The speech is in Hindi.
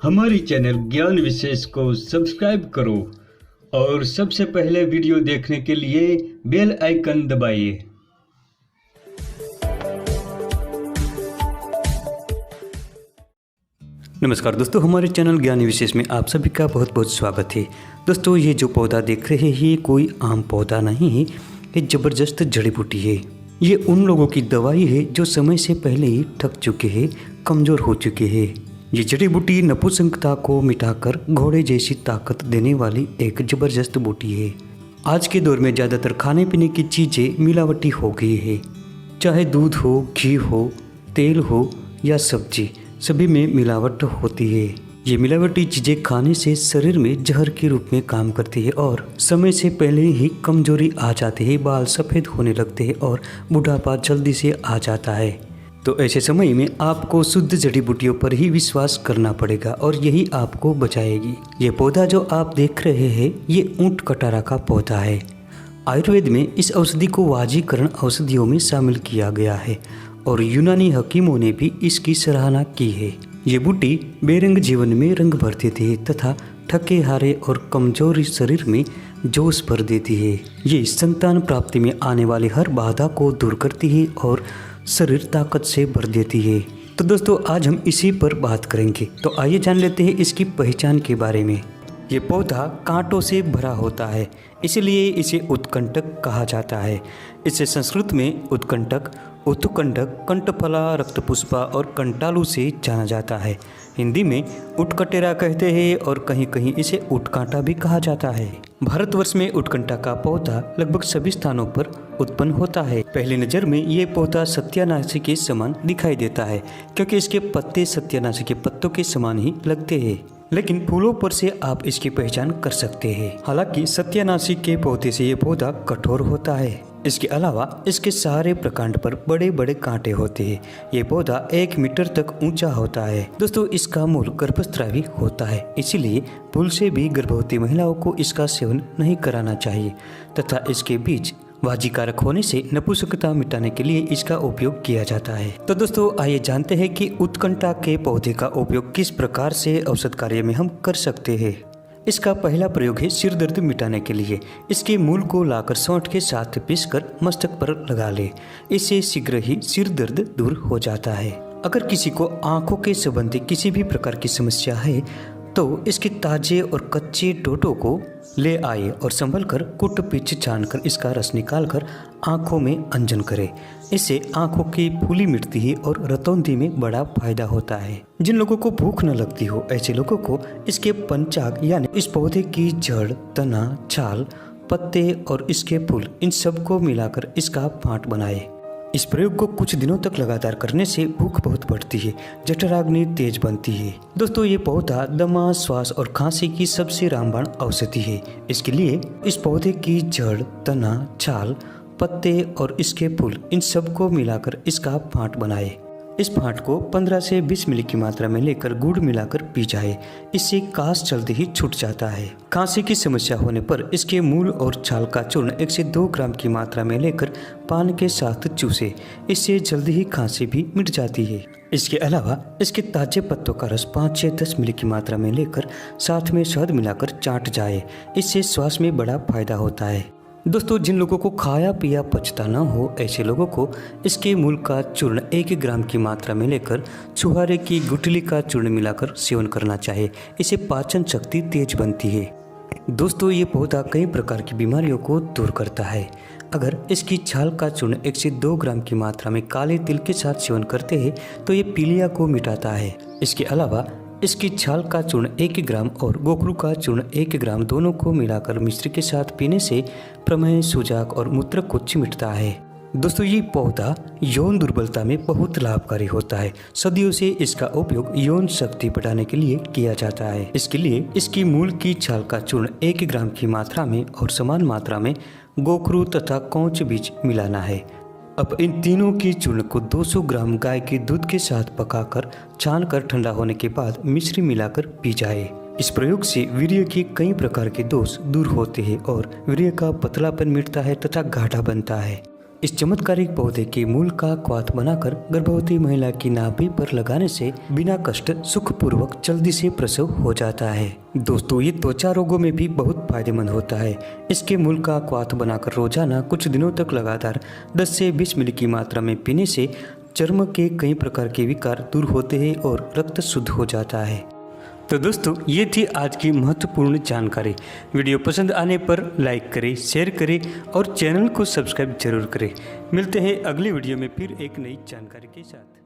हमारी चैनल ज्ञान विशेष को सब्सक्राइब करो और सबसे पहले वीडियो देखने के लिए बेल आइकन दबाइए। नमस्कार दोस्तों, हमारे चैनल ज्ञान विशेष में आप सभी का बहुत बहुत स्वागत है। दोस्तों, ये जो पौधा देख रहे हैं ये कोई आम पौधा नहीं है, ये ज़बरदस्त जड़ी बूटी है। ये उन लोगों की दवाई है जो समय से पहले ही थक चुके हैं, कमज़ोर हो चुके हैं। ये जड़ी बूटी नपुंसकता को मिटाकर घोड़े जैसी ताकत देने वाली एक ज़बरदस्त बूटी है। आज के दौर में ज़्यादातर खाने पीने की चीज़ें मिलावटी हो गई है, चाहे दूध हो, घी हो, तेल हो या सब्जी, सभी में मिलावट होती है। ये मिलावटी चीज़ें खाने से शरीर में जहर के रूप में काम करती है और समय से पहले ही कमजोरी आ जाती है, बाल सफ़ेद होने लगते हैं और बुढ़ापा जल्दी से आ जाता है। तो ऐसे समय में आपको शुद्ध जड़ी बूटियों पर ही विश्वास करना पड़ेगा और यही आपको बचाएगी। ये पौधा जो आप देख रहे हैं ये ऊंट कटारा का पौधा है। आयुर्वेद में इस औषधि को वाजीकरण औषधियों में शामिल किया गया है और यूनानी हकीमों ने भी इसकी सराहना की है। ये बूटी बेरंग जीवन में रंग भर देती है तथा थके हारे और कमजोर शरीर में जोश भर देती है। ये संतान प्राप्ति में आने वाली हर बाधा को दूर करती है और शरीर ताकत से भर देती है। तो दोस्तों, आज हम इसी पर बात करेंगे। तो आइए जान लेते हैं इसकी पहचान के बारे में। ये पौधा कांटों से भरा होता है, इसलिए इसे उत्कंटक कहा जाता है। इसे संस्कृत में उत्कंटक, उत्कंडक, कंठफला, रक्तपुष्पा और कंटालू से जाना जाता है। हिंदी में उटकटेरा कहते हैं और कहीं कहीं इसे उटकांटा भी कहा जाता है। भारतवर्ष में उटकंटा का पौधा लगभग सभी स्थानों पर उत्पन्न होता है। पहली नज़र में ये पौधा सत्यानाशी के समान दिखाई देता है क्योंकि इसके पत्ते सत्यानाशी के पत्तों के समान ही लगते हैं, लेकिन फूलों पर से आप इसकी पहचान कर सकते हैं। हालांकि सत्यानाशी के पौधे से ये पौधा कठोर होता है। इसके अलावा इसके सारे प्रकांड पर बड़े बड़े कांटे होते हैं। ये पौधा 1 मीटर तक ऊंचा होता है। दोस्तों, इसका मूल गर्भस्रावी होता है, इसीलिए भूल से भी गर्भवती महिलाओं को इसका सेवन नहीं कराना चाहिए तथा इसके बीज वाजीकारक होने से नपुंसकता मिटाने के लिए इसका उपयोग किया जाता है। तो दोस्तों, आइए जानते हैं कि उत्कंठा के पौधे का उपयोग किस प्रकार से औषध कार्य में हम कर सकते हैं। इसका पहला प्रयोग है सिर दर्द मिटाने के लिए। इसके मूल को लाकर सौंठ के साथ पीसकर मस्तक पर लगा ले, इससे शीघ्र ही सिर दर्द दूर हो जाता है। अगर किसी को आंखों के संबंधी किसी भी प्रकार की समस्या है तो इसके ताजे और कच्चे टोटों को ले आए और संभल कर कुट पीछ छानकर इसका रस निकालकर आंखों में अंजन करें। इससे आंखों की फूली मिटती है और रतौंधी में बड़ा फायदा होता है। जिन लोगों को भूख न लगती हो ऐसे लोगों को इसके पंचांग यानी इस पौधे की जड़, तना, छाल, पत्ते और इसके फूल, इन सबको मिलाकर इसका फांट बनाए। इस प्रयोग को कुछ दिनों तक लगातार करने से भूख बहुत बढ़ती है, जठराग्नि तेज बनती है। दोस्तों, ये पौधा दमा, श्वास और खांसी की सबसे रामबाण औषधि है। इसके लिए इस पौधे की जड़, तना, छाल, पत्ते और इसके फूल, इन सबको मिलाकर इसका फांट बनाए। इस फांट को 15 से 20 मिली की मात्रा में लेकर गुड़ मिलाकर पी जाए, इससे काश जल्दी ही छूट जाता है। खांसी की समस्या होने पर इसके मूल और छाल का चूर्ण 1 से 2 ग्राम की मात्रा में लेकर पान के साथ चूसे, इससे जल्दी ही खांसी भी मिट जाती है। इसके अलावा इसके ताजे पत्तों का रस 5 से 10 मिली की मात्रा में लेकर साथ में शहद मिलाकर चाट जाए, इससे श्वास में बड़ा फायदा होता है। दोस्तों, जिन लोगों को खाया पिया पचता न हो ऐसे लोगों को इसके मूल का चूर्ण 1 ग्राम की मात्रा में लेकर छुहारे की गुठली का चूर्ण मिलाकर सेवन करना चाहिए, इससे पाचन शक्ति तेज बनती है। दोस्तों, ये पौधा कई प्रकार की बीमारियों को दूर करता है। अगर इसकी छाल का चूर्ण 1 से 2 ग्राम की मात्रा में काले तिल के साथ सेवन करते हैं तो ये पीलिया को मिटाता है। इसके अलावा इसकी छाल का चूर्ण 1 ग्राम और गोखरू का चूर्ण 1 ग्राम दोनों को मिलाकर मिश्री के साथ पीने से प्रमेह, सूजक और मूत्रकुच्छ मिटता है। दोस्तों, ये पौधा यौन दुर्बलता में बहुत लाभकारी होता है। सदियों से इसका उपयोग यौन शक्ति बढ़ाने के लिए किया जाता है। इसके लिए इसकी मूल की छाल का चूर्ण 1 ग्राम की मात्रा में और समान मात्रा में गोखरू तथा कौच बीज मिलाना है। अब इन तीनों की चूर्ण को 200 ग्राम गाय के दूध के साथ पकाकर छानकर ठंडा होने के बाद मिश्री मिलाकर पी जाए। इस प्रयोग से वीर्य के कई प्रकार के दोष दूर होते हैं और वीर्य का पतलापन मिटता है तथा गाढ़ा बनता है। इस चमत्कारिक पौधे के मूल का क्वाथ बनाकर गर्भवती महिला की नाभि पर लगाने से बिना कष्ट सुखपूर्वक जल्दी से प्रसव हो जाता है। दोस्तों, ये त्वचा रोगों में भी बहुत फायदेमंद होता है। इसके मूल का क्वाथ बनाकर रोजाना कुछ दिनों तक लगातार 10 से 20 मिली की मात्रा में पीने से चर्म के कई प्रकार के विकार दूर होते हैं और रक्त शुद्ध हो जाता है। तो दोस्तों, ये थी आज की महत्वपूर्ण जानकारी। वीडियो पसंद आने पर लाइक करें, शेयर करें और चैनल को सब्सक्राइब जरूर करें। मिलते हैं अगली वीडियो में फिर एक नई जानकारी के साथ।